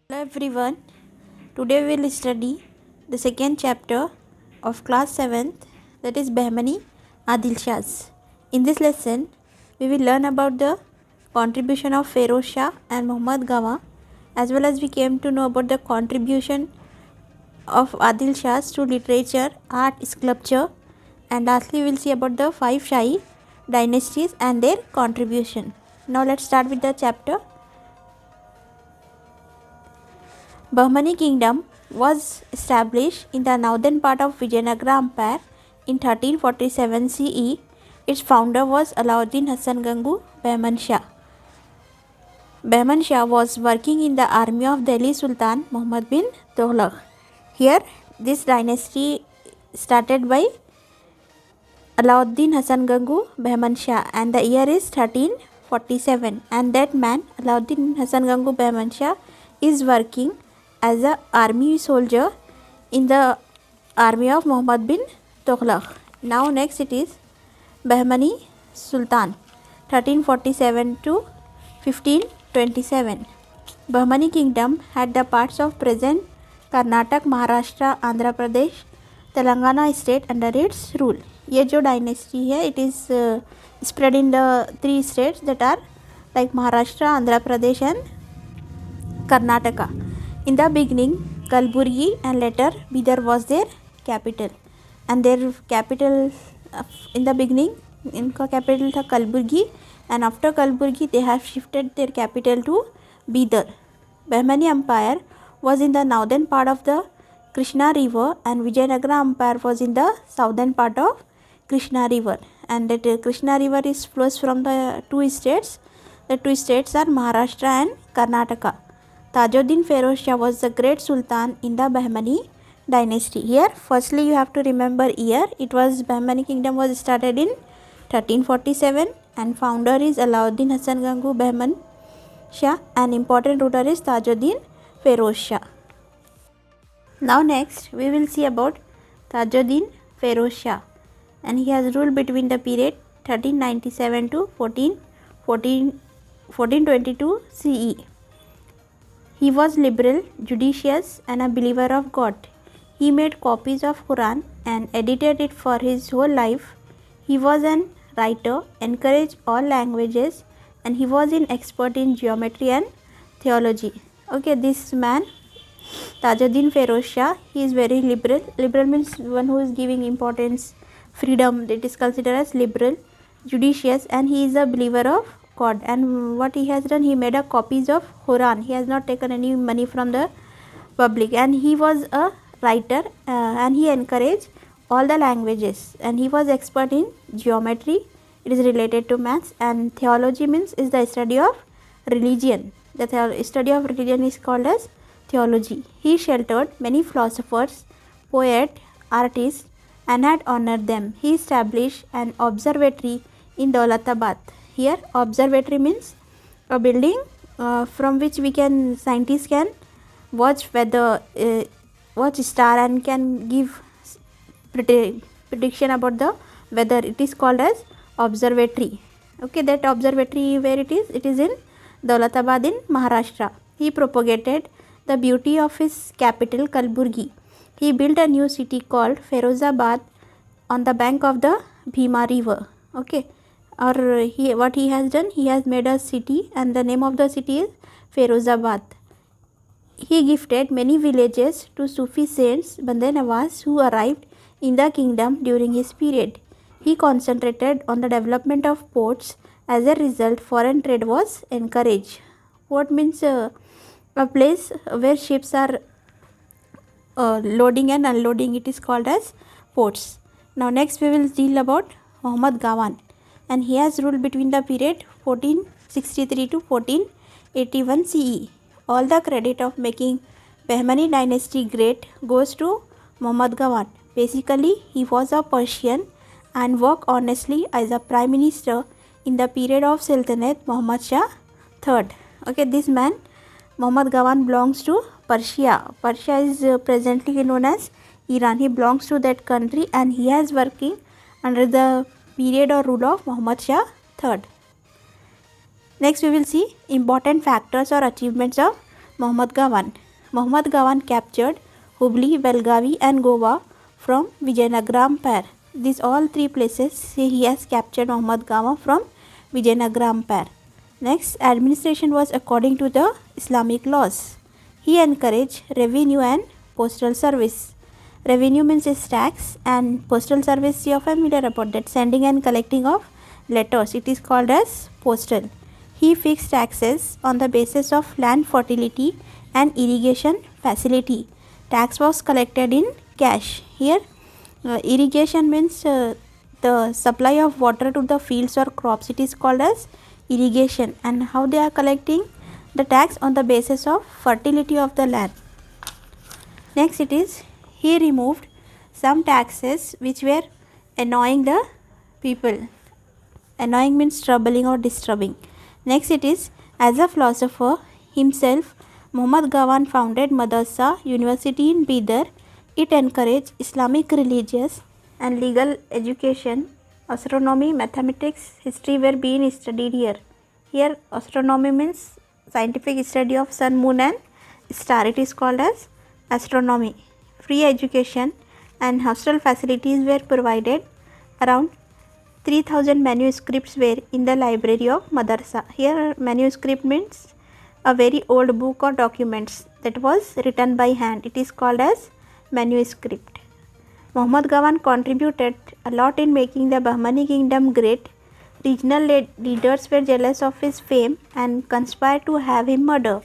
Hello everyone. Today we will study the second chapter of class 7th, that is Bahmani Adil Shahs. In this lesson we will learn about the contribution of Feroz Shah and Muhammad Gawa, as well as we came to know about the contribution of Adil Shahs to literature, art, sculpture, and lastly we will see about the 5 Shahi dynasties and their contribution. Now let's start with the chapter. Bahmani kingdom was established in the northern part of Vijayanagara Empire in 1347 CE. Its founder was Alauddin Hassan Gangu Bahman Shah. Bahman Shah was working in the army of Delhi Sultan Muhammad bin Tughlaq. Here, this dynasty started by Alauddin Hassan Gangu Bahman Shah, and the year is 1347. And that man, Alauddin Hassan Gangu Bahman Shah, is working as a army soldier in the army of Muhammad bin Tughlaq. Now next it is Bahmani Sultan 1347 to 1527. Bahmani kingdom had the parts of present Karnataka, Maharashtra, Andhra Pradesh, Telangana state under its rule. ये जो dynasty है, it is spread in the 3 states that are like Maharashtra, Andhra Pradesh and Karnataka. In the beginning, Kalburgi and later Bidar was their capital, and their capital in the beginning इनका capital था Kalburgi, and after Kalburgi they have shifted their capital to Bidar. Bahmani Empire was in the northern part of the Krishna River, and Vijayanagara Empire was in the southern part of Krishna River, and that Krishna River is flows from the 2 states. The 2 states are Maharashtra and Karnataka. Tajuddin Feroz Shah was the great sultan in the Bahmani dynasty. Here firstly you have to remember year. It was Bahmani kingdom was started in 1347 and founder is Alauddin Hassan Gangu Bahman Shah, and important ruler is Tajuddin Feroz Shah. Now next we will see about Tajuddin Feroz Shah, and he has ruled between the period 1397 to 1422 CE. He was liberal, judicious and a believer of God. He made copies of Quran and edited it for his whole life. He was an writer, encouraged all languages, and he was an expert in geometry and theology. Okay, this man Tajuddin Feroz Shah, he is very liberal. Liberal means one who is giving importance, freedom, that is considered as liberal, judicious, and he is a believer of God. And what he has done, he made a copies of Quran. He has not taken any money from the public, and he was a writer and he encouraged all the languages, and he was expert in geometry, it is related to maths, and theology means is the study of religion. The study of religion is called as theology. He sheltered many philosophers, poets, artists and had honored them. He established an observatory in Daulatabad. Here observatory means a building from which scientists can watch weather, watch star and can give prediction about the weather. It is called as observatory. Okay, that observatory where it is? It is in Daulatabad in Maharashtra. He propagated the beauty of his capital Kalburgi. He built a new city called Ferozabad on the bank of the Bhima river. Okay, or what he has done, he has made a city and the name of the city is Ferozabad. He gifted many villages to Sufi saints Bande Nawaz who arrived in the kingdom during his period. He concentrated on the development of ports. As a result, foreign trade was encouraged. Port means a place where ships are loading and unloading. It is called as ports. Now next we will deal about Muhammad Gawan, and he has ruled between the period 1463 to 1481 CE. All the credit of making Bahmani dynasty great goes to Muhammad Gawan. Basically, he was a Persian and worked honestly as a prime minister in the period of Sultanate Muhammad Shah III. Okay, this man Muhammad Gawan belongs to Persia. Persia is presently known as Iran. He belongs to that country and he is working under the period or rule of Muhammad Shah III. Next we will see important factors or achievements of Muhammad Gawan. Muhammad Gawan captured Hubli, Belgavi and Goa from Vijayanagara Empire. These all three places he has captured Muhammad Gawan from Vijayanagara Empire. Next, administration was according to the Islamic laws. He encouraged revenue and postal service. Revenue means is tax, and postal service you are familiar about that, sending and collecting of letters. It is called as postal. He fixed taxes on the basis of land fertility and irrigation facility. Tax was collected in cash. Here irrigation means the supply of water to the fields or crops. It is called as irrigation. And how they are collecting the tax? On the basis of fertility of the land. Next it is, he removed some taxes which were annoying the people. Annoying means troubling or disturbing. Next it is, as a philosopher himself, Muhammad Gawan founded Madrasa University in Bidar. It encouraged Islamic religious and legal education. Astronomy, mathematics, history were being studied here. Here astronomy means scientific study of sun, moon and star. It is called as astronomy. Free education and hostel facilities were provided. Around 3000 manuscripts were in the library of Madrasa. Here manuscript means a very old book or documents that was written by hand. It is called as manuscript. Muhammad Gawan contributed a lot in making the Bahmani kingdom great. Regional leaders were jealous of his fame and conspired to have him murdered.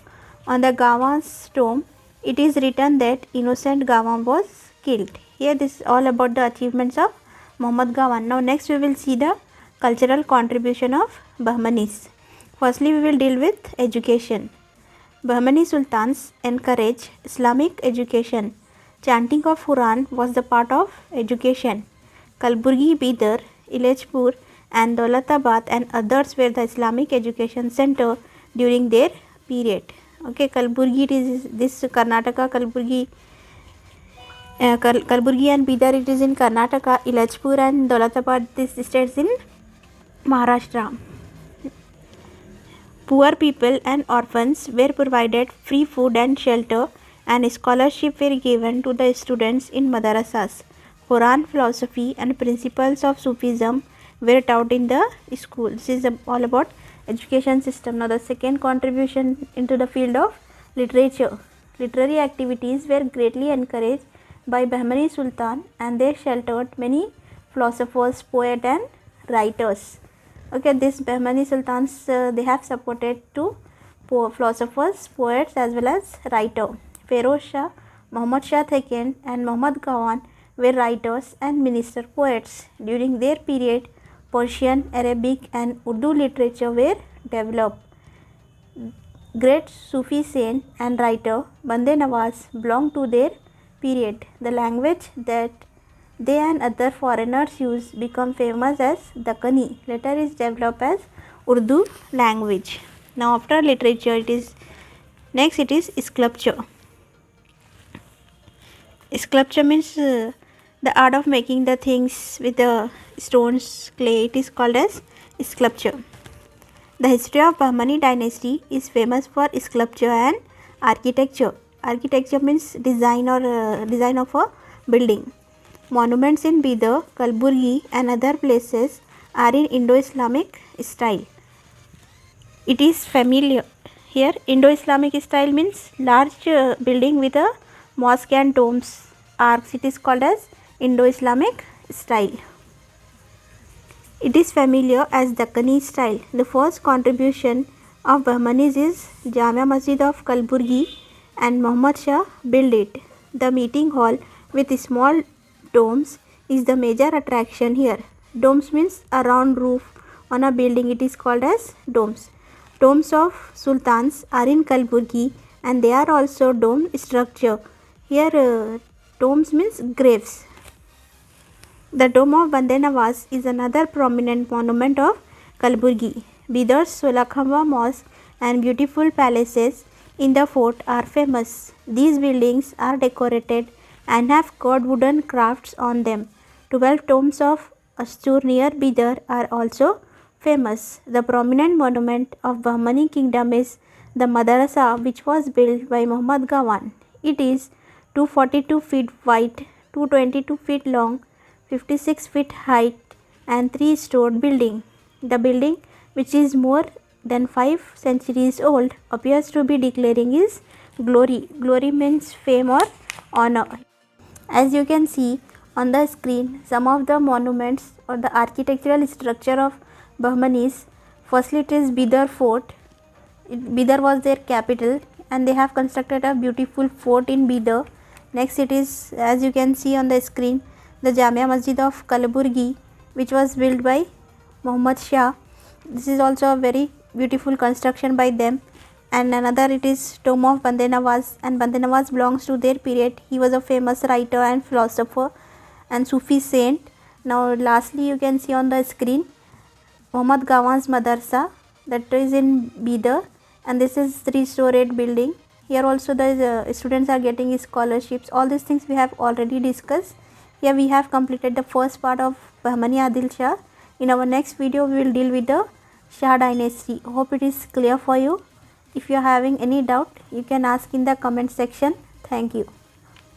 On the Gawan's tomb, it is written that innocent Gawan was killed. Here this is all about the achievements of Muhammad Gawan. Now next we will see the cultural contribution of Bahmanis. Firstly we will deal with education. Bahmani sultans encouraged Islamic education. Chanting of Quran was the part of education. Kalburgi, Bidar, Ilajpur and Daulatabad and others were the Islamic education center during their period. Okay, Kalburgi, it is this Karnataka, Kalburgi and Bidar, it is in Karnataka. Ilajpur and Daulatabad, this states in Maharashtra. Poor people and orphans were provided free food and shelter, and scholarship were given to the students in madrasas. Quran, philosophy and principles of Sufism were taught in the school. This is all about education system. Now the second contribution into the field of literature. Literary activities were greatly encouraged by Bahmani Sultan, and they sheltered many philosophers, poets and writers. Okay, this Bahmani Sultans they have supported to philosophers, poets as well as writers. Feroz Shah, Muhammad Shah II and Muhammad Gawan were writers and minister poets. During their period, Persian, Arabic and Urdu literature were developed. Great Sufi saint and writer Bande Nawaz belonged to their period. The language that they and other foreigners use become famous as Dakkani. Later is developed as Urdu language. Now after literature, it is sculpture. Sculpture means the art of making the things with the stones, clay. It is called as sculpture. The history of Bahmani dynasty is famous for sculpture and architecture. Architecture means design or design of a building. Monuments in Bidar, Kalburgi and other places are in Indo-Islamic style. It is familiar. Here Indo-Islamic style means large building with a mosque and domes, arcs. It is called as Indo-Islamic style. It is familiar as Dakkani style. The first contribution of Bahmanis is Jamia Masjid of Kalburgi, and Muhammad Shah built it. The meeting hall with small domes is the major attraction here. Domes means a round roof on a building. It is called as domes. Domes of sultans are in Kalburgi and they are also dome structure. Here domes means graves. The dome of Bande Nawaz is another prominent monument of Kalburgi. Bidar's Solakhamba Mosque and beautiful palaces in the fort are famous. These buildings are decorated and have carved wooden crafts on them. 12 tombs of Astur near Bidar are also famous. The prominent monument of Bahmani kingdom is the madrasa which was built by Muhammad Gawan. It is 242 feet wide, 222 feet long, 56 feet height and 3-storied building. The building, which is more than 5 centuries old, appears to be declaring its glory. Glory means fame or honor. As you can see on the screen, some of the monuments or the architectural structure of Bahmanis. Firstly, it is Bidar Fort. Bidar was their capital and they have constructed a beautiful fort in Bidar. Next, it is, as you can see on the screen, the Jamia Masjid of Kalaburgi, which was built by Muhammad Shah. This is also a very beautiful construction by them. And another, it is tomb of Bande Nawaz, and Bande Nawaz belongs to their period. He was a famous writer and philosopher and Sufi saint. Now lastly, you can see on the screen Muhammad Gawan's Madrasa, that is in Bidar, and this is 3-storied building. Here also the students are getting scholarships. All these things we have already discussed. Here we have completed the first part of Bahmani Adil Shah. In our next video we will deal with the Shah dynasty. Hope it is clear for you. If you are having any doubt, you can ask in the comment section. Thank you.